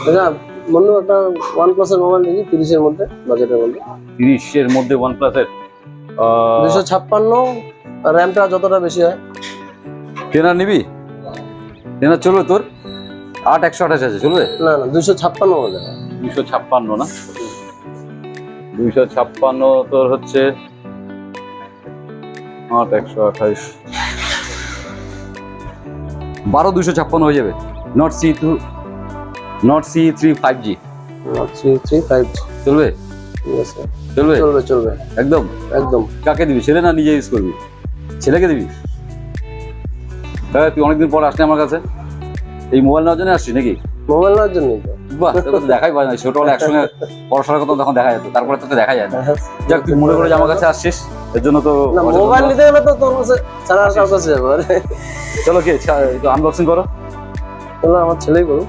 দাদা বন্ধু একটা OnePlus এর মোবাইল দেখি 30 এর মধ্যে, বাজেটের মধ্যে। 30 এর মধ্যে OnePlus এর 256, র্যামটা যতটা বেশি হয়। টেনার নিবি? টেনার চলবে তোর? 8128 আছে, চলবে? না না 256 বলে। 256 না? 256 তোর হচ্ছে 8128 12256 হয়ে যাবে। Not C2, not C3 5G। C3 5G চলবে? ঠিক আছে, চলবে? চলবে চলবে একদম একদম। কাকে দিবি, ছেলে না নিজে ইউজ করবি? ছেলেকে দিবি? তুই অনেকদিন পর আসলি আমার কাছে, এই মোবাইল নেওয়ার জন্য আসছিস নাকি? মোবাইল নেওয়ার জন্যই তো। বাহ, তোকে তো দেখাই পায় না। ছোটবেলা একসঙ্গে পড়াশোনা করতাম, তখন দেখা যেত, তারপরে তোকে দেখা যায় না। যাক, তুই মনে করে যে আমার কাছে আসছিস, এর জন্য তো না, মোবাইল নিতে গেলে তো তোর কাছে ছাড়া আর কার কাছে যাবো? চলো কে একটু আনবক্সিং করো। চলো আমার ছেলেই করুক।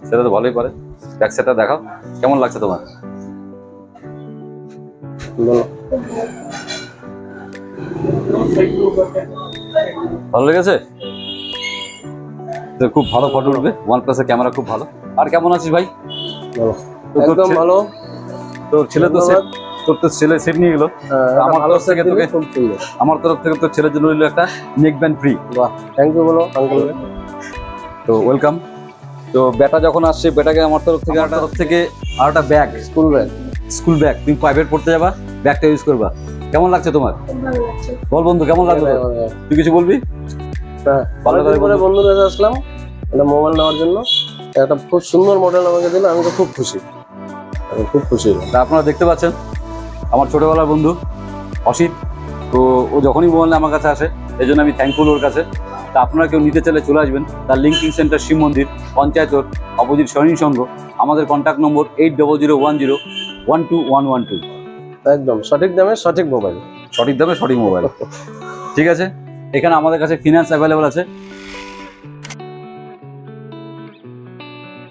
সেটা তো ভালোই পারে। ব্যাক সাইডটা দেখাও, কেমন লাগছে তোমার? বলো। ভালো লেগেছে তো? খুব ভালো ফটো উঠবে, OnePlus এর ক্যামেরা খুব ভালো। আর কেমন আছিস ভাই? বলো। তো তোর একদম ভালো। তোর ছেলে তো সেট, তোর তো ছেলে সেট নিয়ে গেলো। আমার তরফ থেকে তোকে, খুব সুন্দর। আমার তরফ থেকে তোর ছেলের জন্য রইলো একটা নেক ব্যান্ড ফ্রি। বাহ, থ্যাংক ইউ বলো আঙ্কেল। তো ওয়েলকাম। তো ব্যাটা যখন আসছে, ব্যাটাকে আমার তরফ থেকে আর একটা bag, school bag. School bag. তুমি প্রাইভেট পড়তে যাবা, ব্যাগটা ইউজ করবা। কেমন লাগছে তোমার? ভালো লাগছে। বল বন্ধু, কেমন লাগলো? তুই কিছু বলবি? ভালো করে করে বন্ধুর কাছে আসলাম একটা মোবাইল নেওয়ার জন্য। একটা খুব সুন্দর মডেল আমাকে দিল, আমি তো খুব খুশি, আমি খুব খুশি। তা আপনারা দেখতে পাচ্ছেন আমার ছোটবেলার বন্ধু অসিত। তো ও যখনই মোবাইল আমার কাছে আসে, এই জন্য আমি থ্যাঙ্কফুল ওর কাছে। তা আপনারা কেউ নিতে চাইলে চলে আসবেন তার লিঙ্কিং সেন্টার, শিব মন্দির, পঞ্চায়েত রোড, অপোজিট সৈনিক সংঘ। আমাদের কন্ট্যাক্ট নম্বর 8001012112। একদম সঠিক দামে সঠিক মোবাইল। সঠিক দামে সঠিক মোবাইল। ঠিক আছে, এখানে আমাদের কাছে ফিনান্স অ্যাভেলেবল আছে।